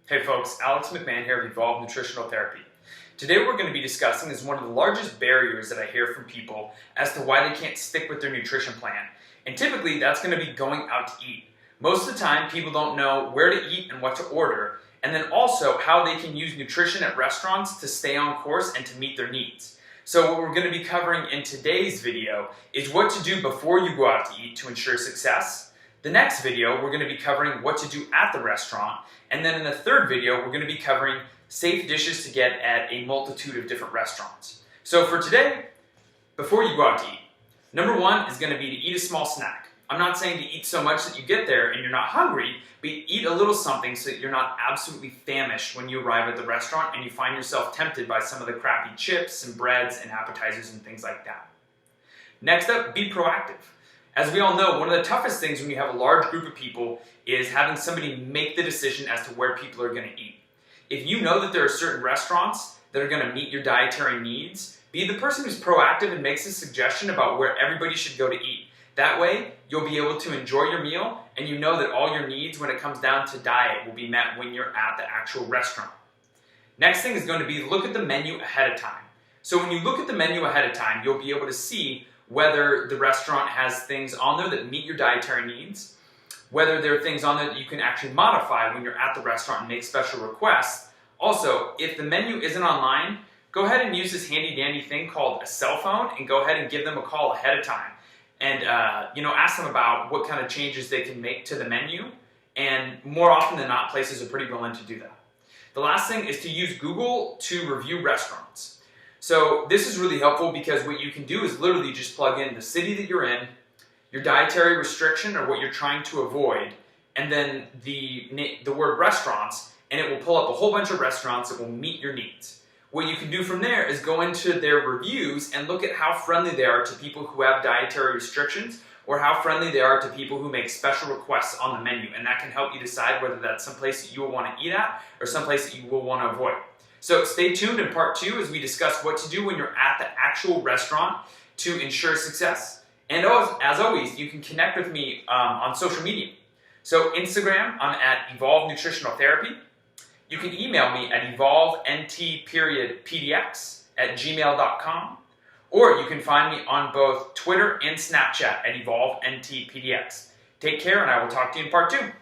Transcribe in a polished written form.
Hey folks, Alex McMahon here of Evolve Nutritional Therapy. Today what we're going to be discussing is one of the largest barriers that I hear from people as to why they can't stick with their nutrition plan. And typically that's going to be going out to eat. Most of the time people don't know where to eat and what to order, and then also how they can use nutrition at restaurants to stay on course and to meet their needs. So what we're going to be covering in today's video is what to do before you go out to eat to ensure success. The next video, we're going to be covering what to do at the restaurant. And then in the third video, we're going to be covering safe dishes to get at a multitude of different restaurants. So for today, before you go out to eat, number one is going to be to eat a small snack. I'm not saying to eat so much that you get there and you're not hungry, but eat a little something so that you're not absolutely famished when you arrive at the restaurant and you find yourself tempted by some of the crappy chips and breads and appetizers and things like that. Next up, be proactive. As we all know, one of the toughest things when you have a large group of people is having somebody make the decision as to where people are going to eat. If you know that there are certain restaurants that are going to meet your dietary needs, be the person who's proactive and makes a suggestion about where everybody should go to eat. That way, you'll be able to enjoy your meal and you know that all your needs when it comes down to diet will be met when you're at the actual restaurant. Next thing is going to be look at the menu ahead of time. So when you look at the menu ahead of time, you'll be able to see whether the restaurant has things on there that meet your dietary needs, whether there are things on there that you can actually modify when you're at the restaurant and make special requests. Also, if the menu isn't online, go ahead and use this handy dandy thing called a cell phone and go ahead and give them a call ahead of time. And ask them about what kind of changes they can make to the menu. And more often than not, places are pretty willing to do that. The last thing is to use Google to review restaurants. So this is really helpful because what you can do is literally just plug in the city that you're in, your dietary restriction or what you're trying to avoid, and then the word restaurants, and it will pull up a whole bunch of restaurants that will meet your needs. What you can do from there is go into their reviews and look at how friendly they are to people who have dietary restrictions or how friendly they are to people who make special requests on the menu, and that can help you decide whether that's someplace that you will want to eat at or someplace that you will want to avoid. So stay tuned in part 2 as we discuss what to do when you're at the actual restaurant to ensure success. And as always, you can connect with me on social media. So Instagram, I'm at Evolve Nutritional Therapy. You can email me at evolvent.pdx@gmail.com. Or you can find me on both Twitter and Snapchat at evolventpdx. Take care, and I will talk to you in part 2.